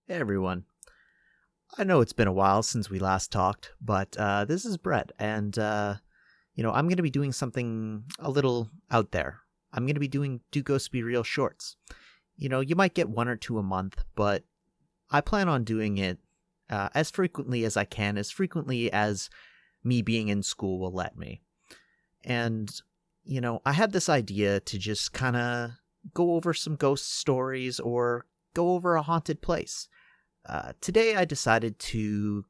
Hey everyone. I know it's been a while since we last talked, but this is Brett, and I'm going to be doing something a little out there. I'm going to be doing Do Ghosts Be Real shorts. You might get one or two a month, but I plan on doing it as frequently as I can, as frequently as me being in school will let me. And, I had this idea to just kind of go over some ghost stories or go over a haunted place. Today I decided to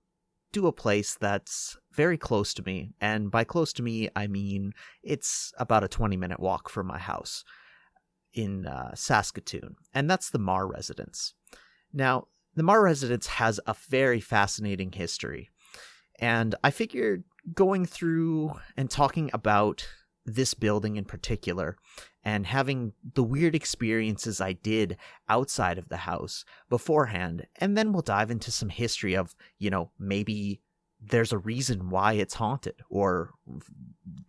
do a place that's very close to me, and by close to me, I mean it's about a 20-minute walk from my house in Saskatoon, and that's the Marr Residence. Now, the Marr Residence has a very fascinating history, and I figured going through and talking about this building in particular and having the weird experiences I did outside of the house beforehand, and then we'll dive into some history of, maybe there's a reason why it's haunted or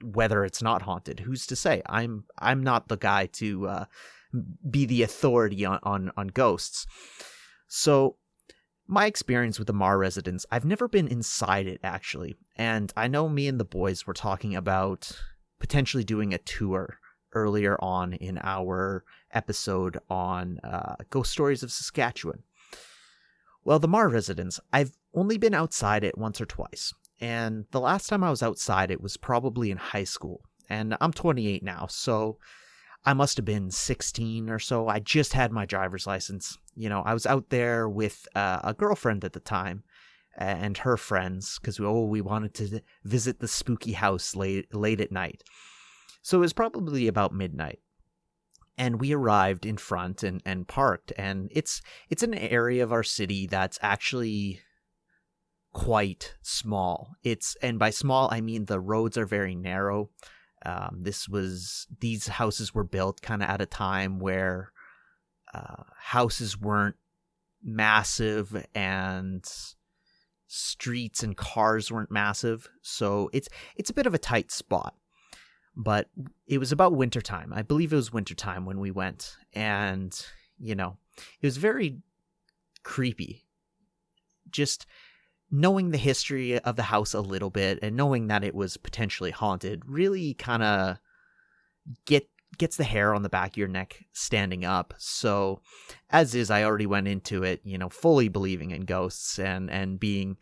whether it's not haunted. Who's to say? I'm not the guy to be the authority on ghosts. So my experience with the Marr Residence, I've never been inside it actually, and I know me and the boys were talking about potentially doing a tour earlier on in our episode on Ghost Stories of Saskatchewan. Well, the Marr Residence, I've only been outside it once or twice, and the last time I was outside it was probably in high school, and I'm 28 now, so I must have been 16 or so. I just had my driver's license. I was out there with a girlfriend at the time, and her friends, because we wanted to visit the spooky house late at night. So it was probably about midnight, and we arrived in front and parked, and it's an area of our city that's actually quite small. And by small I mean the roads are very narrow. These houses were built kind of at a time where houses weren't massive and streets and cars weren't massive, so it's a bit of a tight spot. But it was about wintertime. I believe it was wintertime when we went, and it was very creepy. Just knowing the history of the house a little bit and knowing that it was potentially haunted really kind of gets the hair on the back of your neck standing up. So as is, I already went into it, fully believing in ghosts and being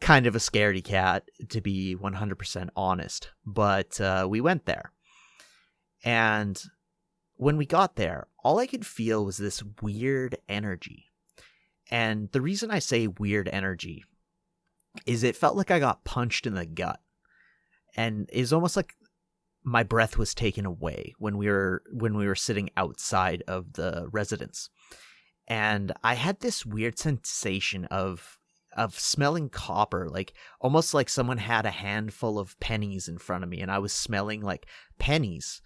kind of a scaredy cat, to be 100% honest. But we went there. And when we got there, all I could feel was this weird energy. And the reason I say weird energy is it felt like I got punched in the gut. And it was almost like my breath was taken away when we were sitting outside of the residence. And I had this weird sensation of smelling copper, like almost like someone had a handful of pennies in front of me and I was smelling like pennies.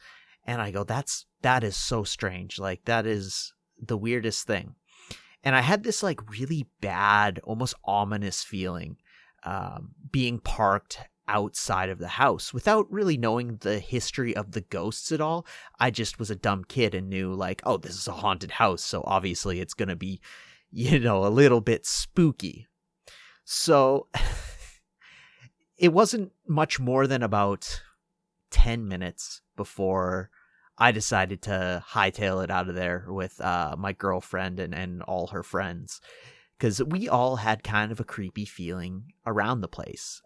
And I go, that is so strange. Like, that is the weirdest thing. And I had this like really bad, almost ominous feeling being parked outside of the house without really knowing the history of the ghosts at all. I just was a dumb kid and knew like, oh, this is a haunted house, so obviously it's going to be, a little bit spooky. So it wasn't much more than about 10 minutes before I decided to hightail it out of there with my girlfriend and all her friends, because we all had kind of a creepy feeling around the place.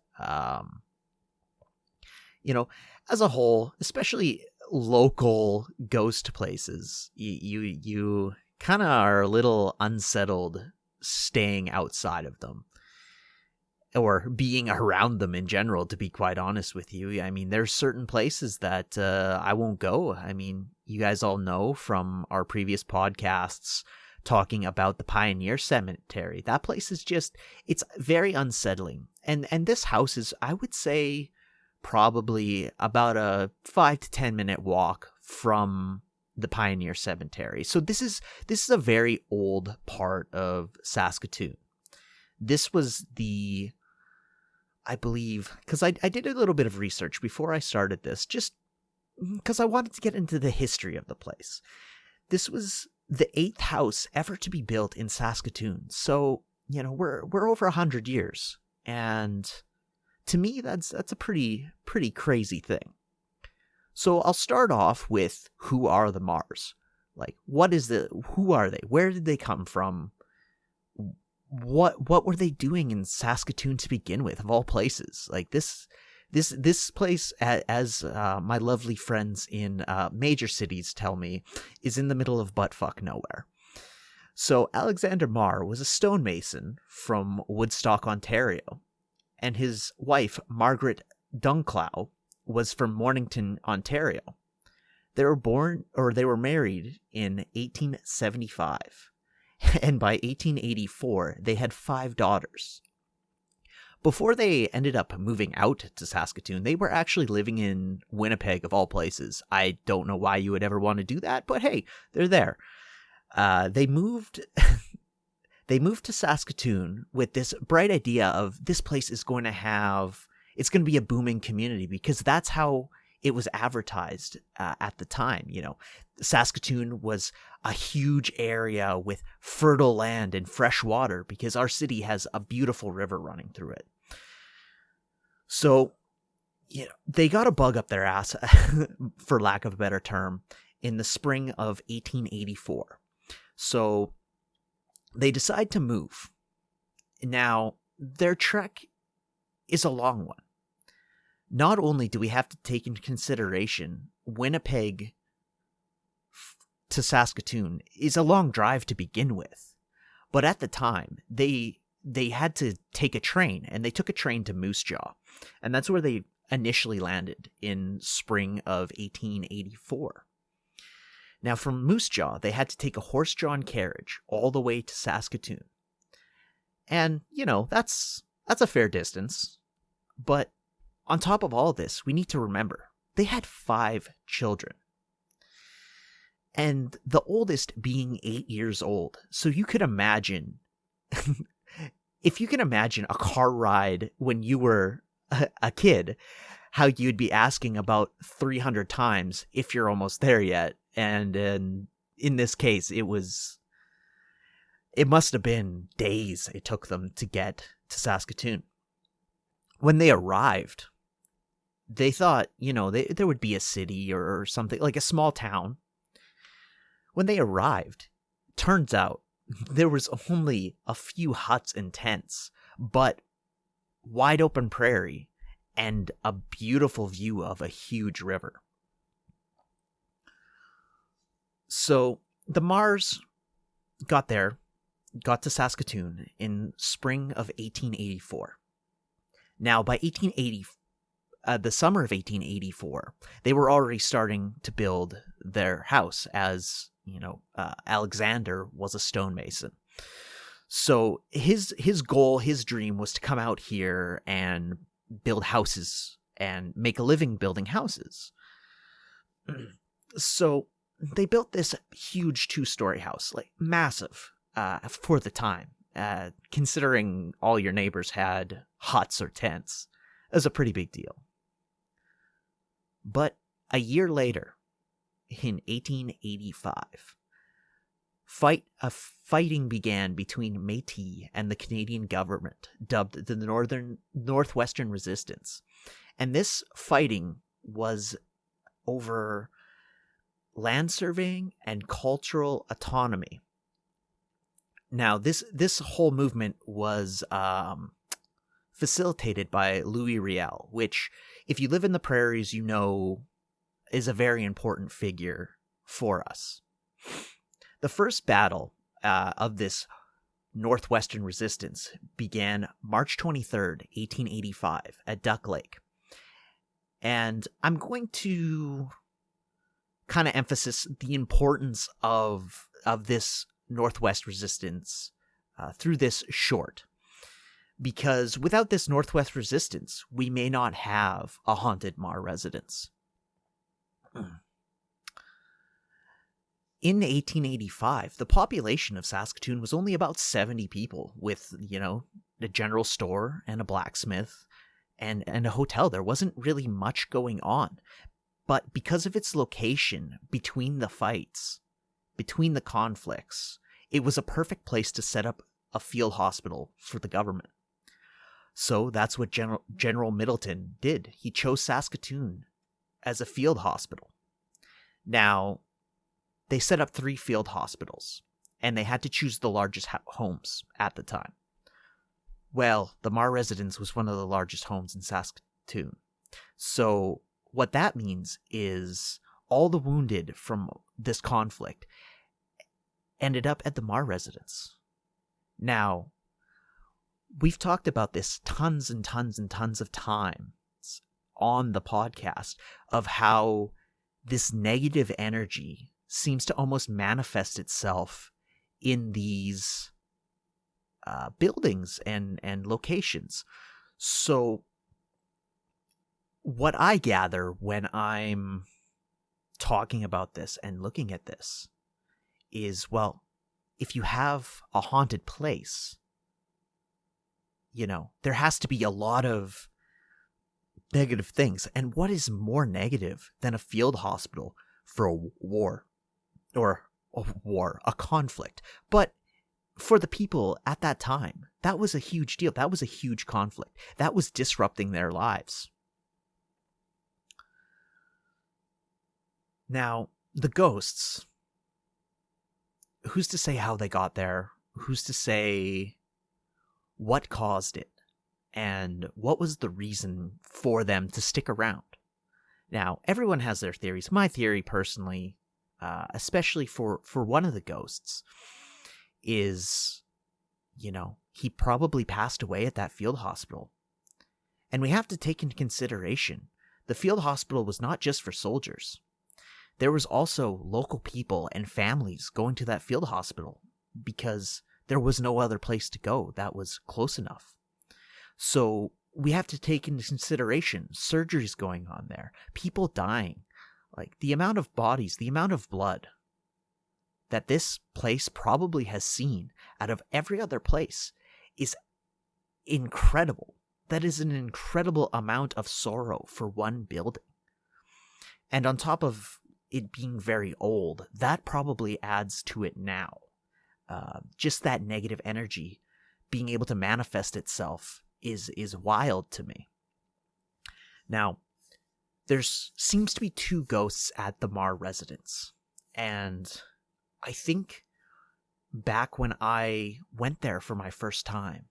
As a whole, especially local ghost places, you kind of are a little unsettled staying outside of them or being around them in general, to be quite honest with you. I mean, there's certain places that I won't go. I mean, you guys all know from our previous podcasts talking about the Pioneer Cemetery. That place is it's very unsettling. And this house is, I would say, probably about a 5 to 10 minute walk from the Pioneer Cemetery. So this is a very old part of Saskatoon. This was I believe, because I did a little bit of research before I started this, just because I wanted to get into the history of the place. This was the eighth house ever to be built in Saskatoon. So, we're over 100 years. And to me, that's a pretty crazy thing. So I'll start off with, who are the Marrs? Like, who are they? Where did they come from? What were they doing in Saskatoon to begin with, of all places? Like, this place, as my lovely friends in major cities tell me, is in the middle of buttfuck nowhere. So Alexander Marr was a stonemason from Woodstock, Ontario, and his wife, Margaret Dunclow, was from Mornington, Ontario. They were married in 1875, and by 1884, they had 5 daughters. Before they ended up moving out to Saskatoon, they were actually living in Winnipeg, of all places. I don't know why you would ever want to do that, but hey, they're there. They moved to Saskatoon with this bright idea of, this place is going to be a booming community, because that's how it was advertised at the time. Saskatoon was a huge area with fertile land and fresh water, because our city has a beautiful river running through it. So, they got a bug up their ass, for lack of a better term, in the spring of 1884. So they decide to move. Now, their trek is a long one. Not only do we have to take into consideration Winnipeg to Saskatoon is a long drive to begin with, but at the time, they had to take a train, and they took a train to Moose Jaw, and that's where they initially landed in spring of 1884. Now, from Moose Jaw, they had to take a horse-drawn carriage all the way to Saskatoon. And, that's a fair distance. But on top of all this, we need to remember, they had 5 children. And the oldest being 8 years old. So you could imagine, if you can imagine a car ride when you were a kid, how you'd be asking about 300 times if you're almost there yet. And in this case, it must have been days it took them to get to Saskatoon. When they arrived, they thought, there would be a city or something, like a small town. When they arrived, turns out there was only a few huts and tents, but wide open prairie and a beautiful view of a huge river. So the Marrs got to Saskatoon in spring of 1884. Now, by the summer of 1884, they were already starting to build their house, as Alexander was a stonemason. So his goal, his dream, was to come out here and build houses and make a living building houses. So they built this huge 2-story house, like massive for the time. Considering all your neighbors had huts or tents, it was a pretty big deal. But a year later, in 1885, fighting began between Métis and the Canadian government, dubbed the Northwestern Resistance. And this fighting was over land surveying and cultural autonomy. Now, this whole movement was facilitated by Louis Riel, which, if you live in the prairies, is a very important figure for us. The first battle of this Northwestern Resistance began March 23rd, 1885, at Duck Lake. And I'm going to kind of emphasize the importance of this Northwest Resistance through this short. Because without this Northwest Resistance, we may not have a haunted Marr Residence. In 1885, the population of Saskatoon was only about 70 people, with, a general store and a blacksmith and a hotel. There wasn't really much going on. But because of its location between the fights, between the conflicts, it was a perfect place to set up a field hospital for the government. So that's what General Middleton did. He chose Saskatoon as a field hospital. Now, they set up 3 field hospitals, and they had to choose the largest homes at the time. Well, the Marr Residence was one of the largest homes in Saskatoon. So what that means is all the wounded from this conflict ended up at the Marr Residence. Now, we've talked about this tons and tons and tons of times on the podcast of how this negative energy seems to almost manifest itself in these buildings and locations. So what I gather when I'm talking about this and looking at this is, well, if you have a haunted place, there has to be a lot of negative things. And what is more negative than a field hospital for a war? Or a conflict. But for the people at that time, that was a huge deal. That was a huge conflict. That was disrupting their lives. Now, the ghosts, who's to say how they got there? Who's to say what caused it? And what was the reason for them to stick around? Now, everyone has their theories. My theory, personally, especially for one of the ghosts, is, he probably passed away at that field hospital. And we have to take into consideration, the field hospital was not just for soldiers. There was also local people and families going to that field hospital because there was no other place to go that was close enough. So we have to take into consideration surgeries going on there, people dying. Like, the amount of bodies, the amount of blood that this place probably has seen out of every other place is incredible. That is an incredible amount of sorrow for one building. And on top of it being very old, that probably adds to it now. Just that negative energy being able to manifest itself is wild to me. Now, there seems to be 2 ghosts at the Marr Residence. And I think back when I went there for my first time,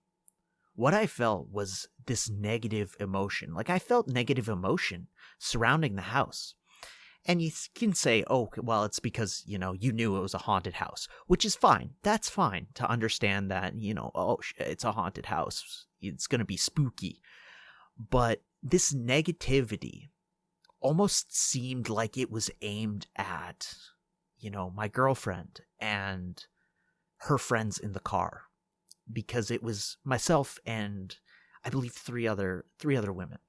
what I felt was this negative emotion. Like, I felt negative emotion surrounding the house. And you can say, oh, well, it's because, you knew it was a haunted house, which is fine. That's fine to understand that, it's a haunted house. It's going to be spooky. But this negativity almost seemed like it was aimed at, my girlfriend and her friends in the car, because it was myself and I believe three other women.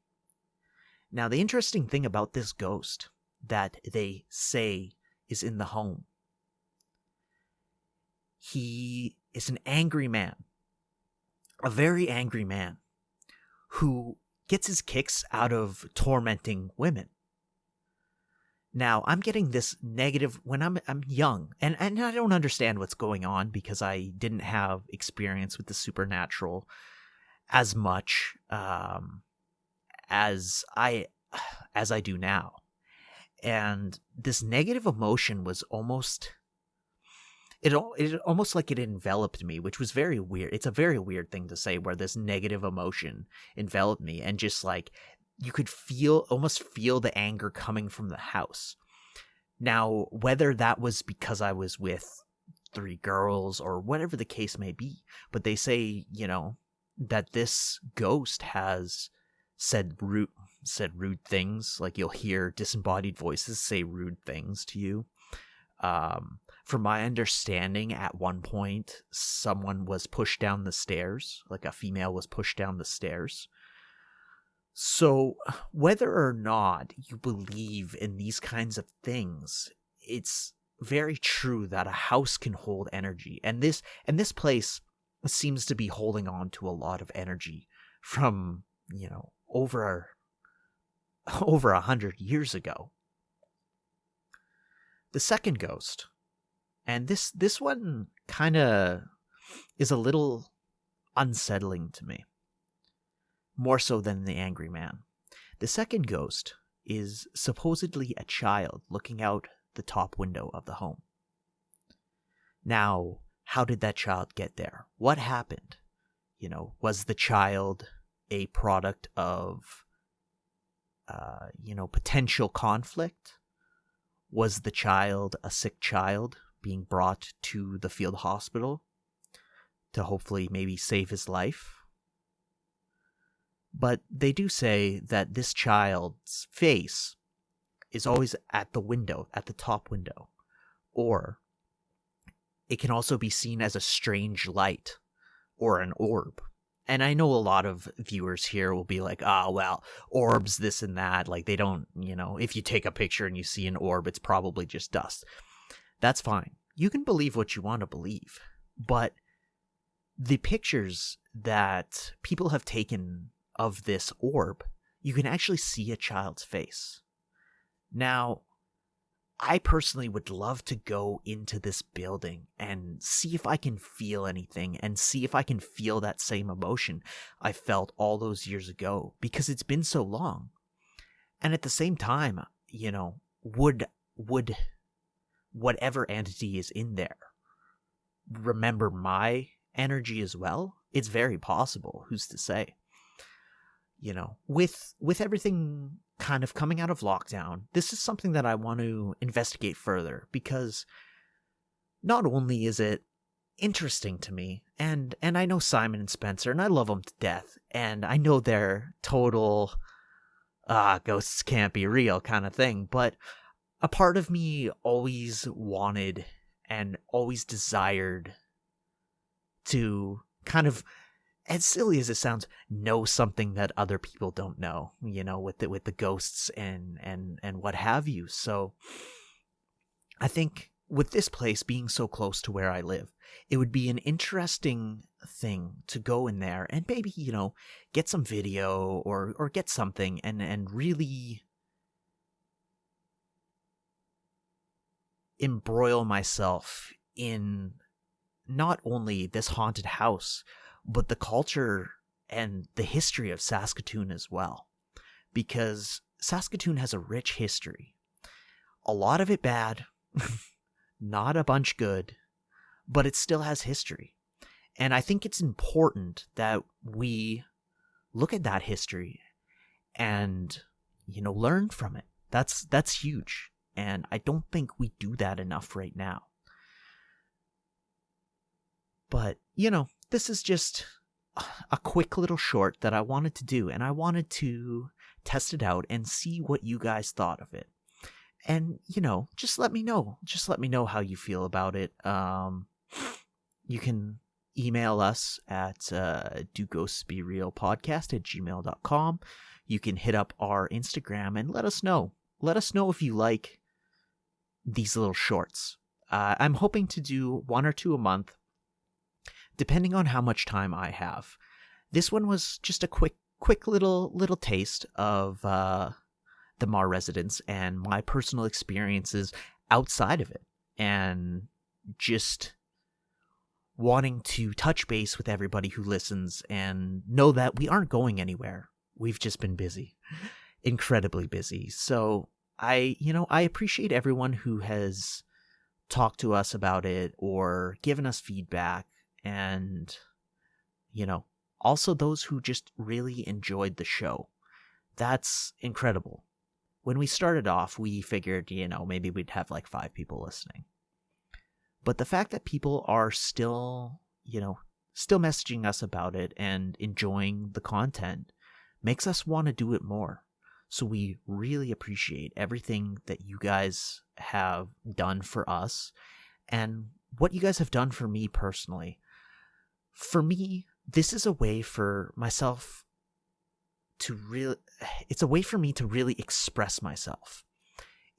Now, the interesting thing about this ghost that they say is in the home, he is an angry man, a very angry man, who gets his kicks out of tormenting women. Now, I'm getting this negative when I'm young, and I don't understand what's going on because I didn't have experience with the supernatural as much as I do now. And this negative emotion was almost like it enveloped me, which was very weird. It's a very weird thing to say, where this negative emotion enveloped me, and just like you could almost feel the anger coming from the house. Now, whether that was because I was with 3 girls or whatever the case may be, but they say, that this ghost has said rude things. Like, you'll hear disembodied voices say rude things to you. From my understanding, at one point, someone was pushed down the stairs, like a female was pushed down the stairs. So, whether or not you believe in these kinds of things, it's very true that a house can hold energy. And this place seems to be holding on to a lot of energy from, over 100 years ago. The second ghost, And this one kind of is a little unsettling to me, more so than the angry man. The second ghost is supposedly a child looking out the top window of the home. Now, how did that child get there? What happened? Was the child a product of, potential conflict? Was the child a sick child being brought to the field hospital to hopefully maybe save his life? But they do say that this child's face is always at the window, at the top window. Or it can also be seen as a strange light or an orb. And I know a lot of viewers here will be like, well, orbs, this and that. Like, they don't, if you take a picture and you see an orb, it's probably just dust. That's fine. You can believe what you want to believe. But the pictures that people have taken of this orb, you can actually see a child's face. Now, I personally would love to go into this building and see if I can feel anything and see if I can feel that same emotion I felt all those years ago, because it's been so long. And at the same time, would whatever entity is in there remember my energy as well? It's very possible. Who's to say? With everything kind of coming out of lockdown, this is something that I want to investigate further, because not only is it interesting to me, and I know Simon and Spencer, and I love them to death, and I know they're total ghosts can't be real kind of thing, but a part of me always wanted and always desired to kind of, as silly as it sounds, know something that other people don't know, with the ghosts and what have you. So I think with this place being so close to where I live, it would be an interesting thing to go in there and maybe, get some video or get something and really embroil myself in not only this haunted house, but the culture and the history of Saskatoon as well. Because Saskatoon has a rich history. A lot of it bad, not a bunch good, but it still has history. And I think it's important that we look at that history and, learn from it. That's huge. And I don't think we do that enough right now. But, this is just a quick little short that I wanted to do, and I wanted to test it out and see what you guys thought of it. And, just let me know. Just let me know how you feel about it. You can email us at doghostsberealpodcast@gmail.com. You can hit up our Instagram and let us know. Let us know if you like these little shorts. I'm hoping to do 1 or 2 a month, depending on how much time I have. This one was just a quick little taste of the Marr Residence and my personal experiences outside of it, and just wanting to touch base with everybody who listens and know that we aren't going anywhere. We've just been busy, incredibly busy. So I appreciate everyone who has talked to us about it or given us feedback. And, also those who just really enjoyed the show. That's incredible. When we started off, we figured, maybe we'd have like 5 people listening. But the fact that people are still messaging us about it and enjoying the content makes us want to do it more. So we really appreciate everything that you guys have done for us and what you guys have done for me personally. For me, this is a way for myself to it's a way for me to really express myself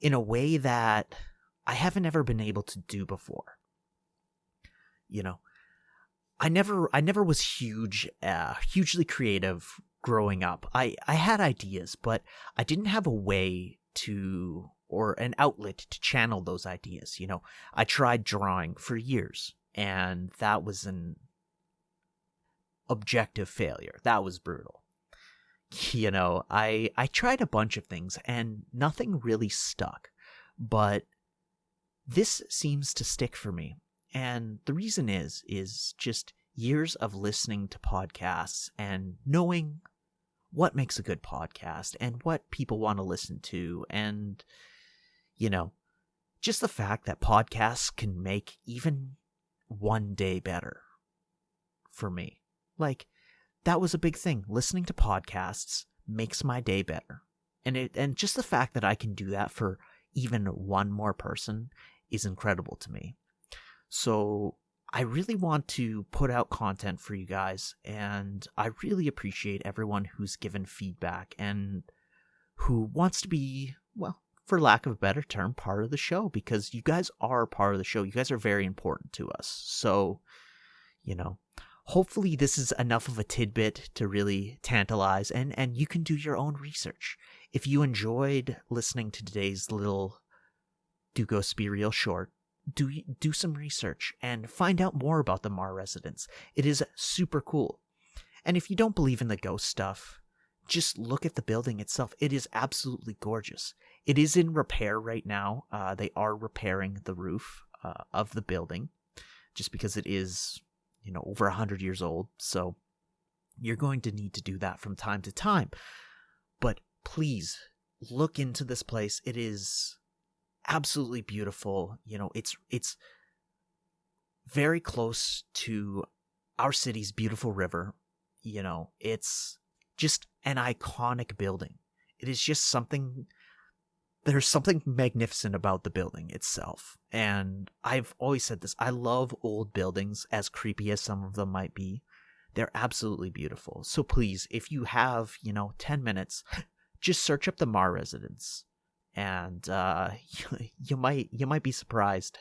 in a way that I haven't ever been able to do before. I never was hugely creative growing up. I had ideas, but I didn't have a way to or an outlet to channel those ideas. I tried drawing for years, and that was an objective failure. That was brutal. I tried a bunch of things and nothing really stuck, but this seems to stick for me. And the reason is just years of listening to podcasts and knowing what makes a good podcast and what people want to listen to. And, just the fact that podcasts can make even one day better for me. Like, that was a big thing. Listening to podcasts makes my day better. And just the fact that I can do that for even one more person is incredible to me. So I really want to put out content for you guys, and I really appreciate everyone who's given feedback and who wants to be, well, for lack of a better term, part of the show, because you guys are part of the show. You guys are very important to us. So, hopefully this is enough of a tidbit to really tantalize, and you can do your own research. If you enjoyed listening to today's little Do Ghosts Be Real short, do some research and find out more about the Marr Residence. It is super cool. And if you don't believe in the ghost stuff, just look at the building itself. It is absolutely gorgeous. It is in repair right now. They are repairing the roof of the building just because it is, over 100 years old. So you're going to need to do that from time to time. But please look into this place. It is absolutely beautiful. It's very close to our city's beautiful river. It's just an iconic building. It is just there's something magnificent about the building itself. And I've always said this, I love old buildings, as creepy as some of them might be. They're absolutely beautiful. So please, if you have, 10 minutes, just search up the Marr Residence. And you might be surprised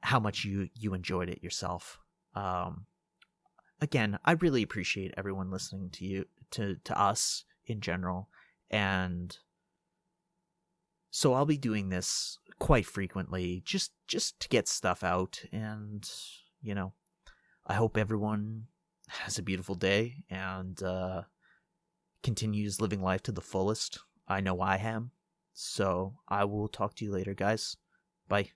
how much you enjoyed it yourself. Again, I really appreciate everyone listening to us in general, and so I'll be doing this quite frequently, just to get stuff out. And I hope everyone has a beautiful day and continues living life to the fullest. I know I am. So I will talk to you later, guys. Bye.